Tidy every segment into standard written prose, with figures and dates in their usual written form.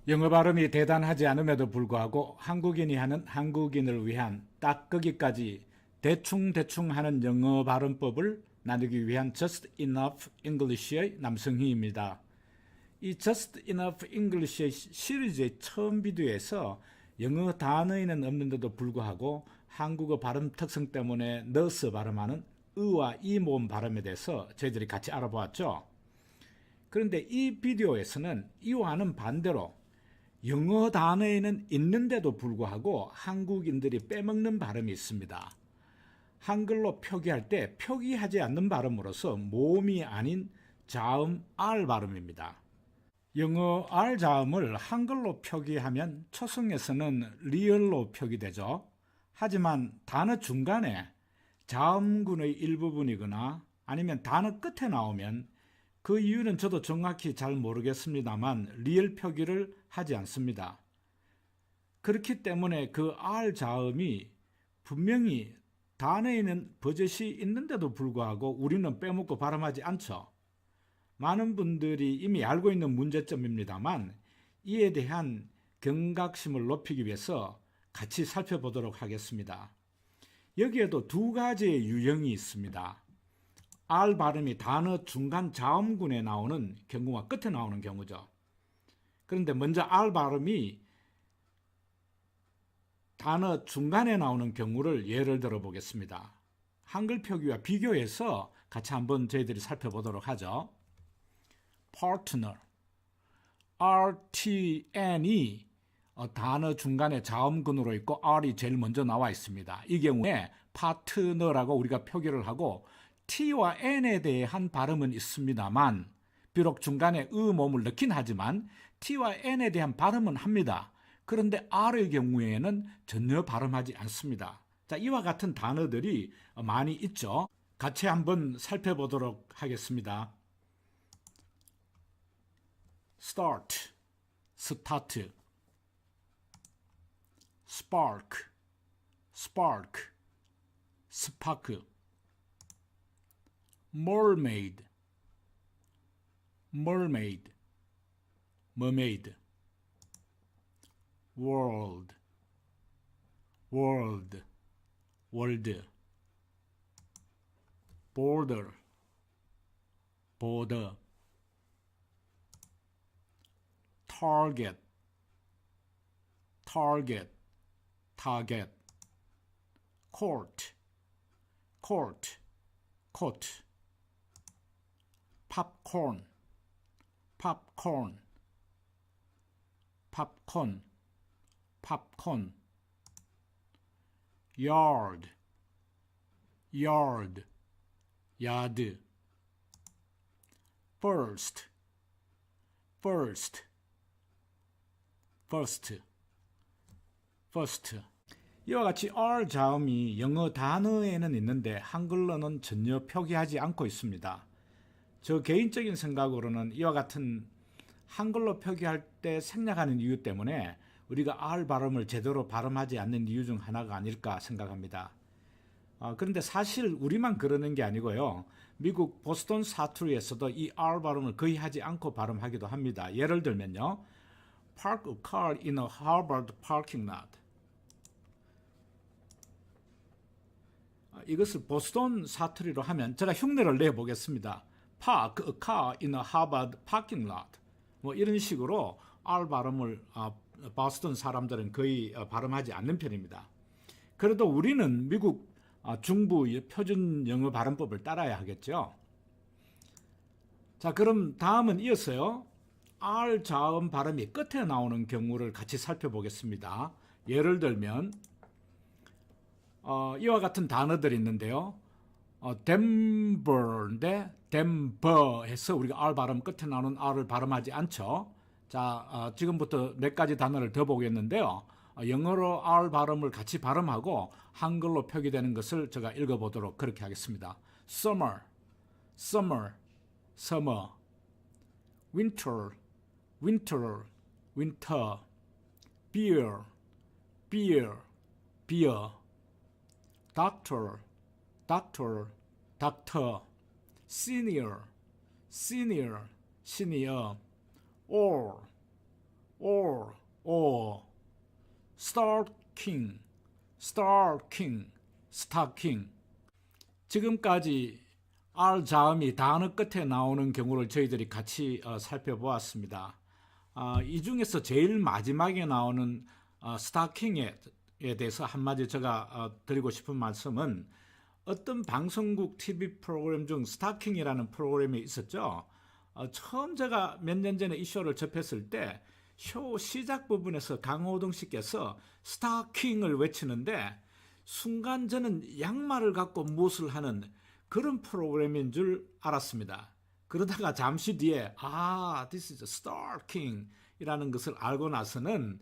영어 발음이 대단하지 않음에도 불구하고 한국인이 하는 한국인을 위한 딱 거기까지 대충대충 하는 영어 발음법을 나누기 위한 Just Enough English의 남성희입니다. 이 Just Enough English의 시리즈의 처음 비디오에서 영어 단어에는 없는데도 불구하고 한국어 발음 특성 때문에 넣어서 발음하는 의와 이 모음 발음에 대해서 저희들이 같이 알아보았죠. 그런데 이 비디오에서는 이와는 반대로 영어 단어에는 있는데도 불구하고 한국인들이 빼먹는 발음이 있습니다. 한글로 표기할 때 표기하지 않는 발음으로서 모음이 아닌 자음 R 발음입니다. 영어 R 자음을 한글로 표기하면 초성에서는 리얼로 표기되죠. 하지만 단어 중간에 자음군의 일부분이거나 아니면 단어 끝에 나오면 그 이유는 저도 정확히 잘 모르겠습니다만 리얼 표기를 하지 않습니다. 그렇기 때문에 그 R 자음이 분명히 단어에는 버젓이 있는데도 불구하고 우리는 빼먹고 발음하지 않죠. 많은 분들이 이미 알고 있는 문제점입니다만 이에 대한 경각심을 높이기 위해서 같이 살펴보도록 하겠습니다. 여기에도 두 가지의 유형이 있습니다. R 발음이 단어 중간 자음군에 나오는 경우와 끝에 나오는 경우죠. 그런데 먼저 R 발음이 단어 중간에 나오는 경우를 예를 들어 보겠습니다. 한글 표기와 비교해서 같이 한번 저희들이 살펴보도록 하죠. partner, RTN이 단어 중간에 자음군으로 있고 R이 제일 먼저 나와 있습니다. 이 경우에 파트너라고 우리가 표기를 하고 T와 N에 대한 발음은 있습니다만 비록 중간에 모음을 넣긴 하지만 T와 N에 대한 발음은 합니다. 그런데 R의 경우에는 전혀 발음하지 않습니다. 자, 이와 같은 단어들이 많이 있죠. 같이 한번 살펴보도록 하겠습니다. start, start, spark, spark, spark, mermaid, mermaid, mermaid, world, world, world, border, border, target, target, target, court, court, court, popcorn, popcorn, popcorn, popcorn, yard, yard, yard, first, first, first, first. 이와 같이 R 자음이 영어 단어에는 있는데 한글로는 전혀 표기하지 않고 있습니다. 저 개인적인 생각으로는 이와 같은 한글로 표기할 때 생략하는 이유 때문에 우리가 R 발음을 제대로 발음하지 않는 이유 중 하나가 아닐까 생각합니다. 그런데 사실 우리만 그러는 게 아니고요. 미국 보스턴 사투리에서도 이 R 발음을 거의 하지 않고 발음하기도 합니다. 예를 들면요. Park a car in a Harvard parking lot. 이것을 보스턴 사투리로 하면 제가 흉내를 내보겠습니다. Park a car in a Harvard parking lot. 뭐 이런 식으로 R 발음을 보스턴 사람들은 거의 발음하지 않는 편입니다. 그래도 우리는 미국 중부 표준 영어 발음법을 따라야 하겠죠. 자, 그럼 다음은 이어서요. R 자음 발음이 끝에 나오는 경우를 같이 살펴보겠습니다. 예를 들면 이와 같은 단어들이 있는데요. 덴버인데 덴버 해서 우리가 R 발음 끝에 나오는 R을 발음하지 않죠. 자, 지금부터 몇 가지 단어를 더 보겠는데요. 영어로 R 발음을 같이 발음하고 한글로 표기되는 것을 제가 읽어보도록 그렇게 하겠습니다. Summer, summer, summer, winter, winter, winter, beer, beer, beer, doctor, doctor, doctor, senior, senior, senior, or, or stalking, stalking. 지금까지 R 자음이 단어 끝에 나오는 경우를 저희들이 같이 살펴보았습니다. 이 중에서 제일 마지막에 나오는 스타킹에 대해서 한마디 제가 드리고 싶은 말씀은 어떤 방송국 TV 프로그램 중 스타킹이라는 프로그램이 있었죠. 처음 제가 몇 년 전에 이 쇼를 접했을 때 쇼 시작 부분에서 강호동 씨께서 스타킹을 외치는데 순간 저는 양말을 갖고 무엇을 하는 그런 프로그램인 줄 알았습니다. 그러다가 잠시 뒤에 this is stalking 이라는 것을 알고 나서는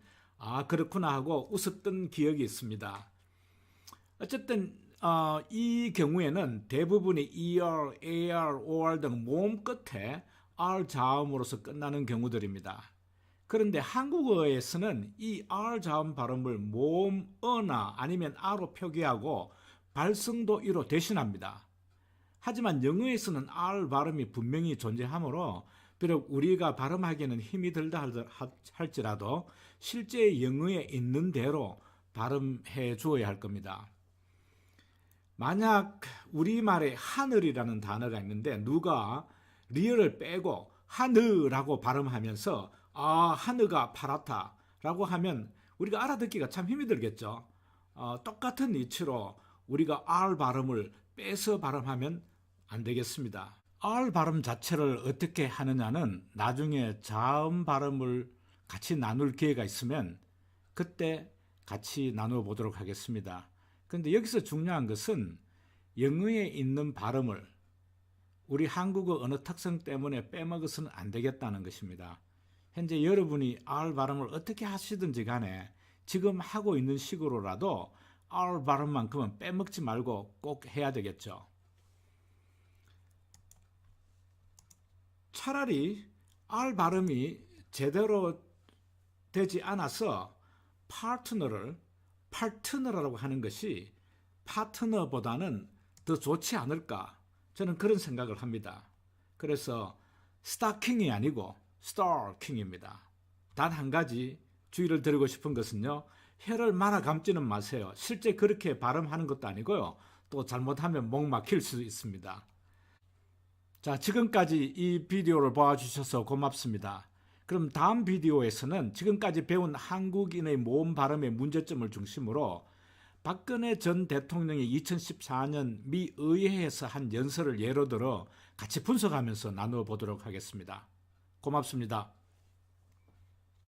그렇구나 하고 웃었던 기억이 있습니다. 어쨌든 이 경우에는 대부분이 ER, AR, OR 등 모음 끝에 R 자음으로서 끝나는 경우들입니다. 그런데 한국어에서는 이 R 자음 발음을 모음 어나 아니면 R로 표기하고 발성도 이로 대신합니다. 하지만 영어에서는 R 발음이 분명히 존재하므로 비록 우리가 발음하기에는 힘이 들다 할지라도 실제 영어에 있는 대로 발음해 주어야 할 겁니다. 만약 우리말에 하늘이라는 단어가 있는데 누가 리을을 빼고 하늘라고 발음하면서 하늘가 파랗다 라고 하면 우리가 알아듣기가 참 힘이 들겠죠. 똑같은 이치로 우리가 R 발음을 빼서 발음하면 안 되겠습니다. R 발음 자체를 어떻게 하느냐는 나중에 자음 발음을 같이 나눌 기회가 있으면 그때 같이 나누어 보도록 하겠습니다. 그런데 여기서 중요한 것은 영어에 있는 발음을 우리 한국어 언어 특성 때문에 빼먹어서는 안 되겠다는 것입니다. 현재 여러분이 R 발음을 어떻게 하시든지 간에 지금 하고 있는 식으로라도 R 발음만큼은 빼먹지 말고 꼭 해야 되겠죠. 차라리 R 발음이 제대로 되지 않아서 파트너라고 하는 것이 파트너보다는 더 좋지 않을까 저는 그런 생각을 합니다. 그래서 스타킹이 아니고 스타킹입니다. 단 한 가지 주의를 드리고 싶은 것은요. 혀를 말아 감지는 마세요. 실제 그렇게 발음하는 것도 아니고요. 또 잘못하면 목 막힐 수 있습니다. 자, 지금까지 이 비디오를 봐주셔서 고맙습니다. 그럼 다음 비디오에서는 지금까지 배운 한국인의 모음 발음의 문제점을 중심으로 박근혜 전 대통령이 2014년 미 의회에서 한 연설을 예로 들어 같이 분석하면서 나누어 보도록 하겠습니다. 고맙습니다.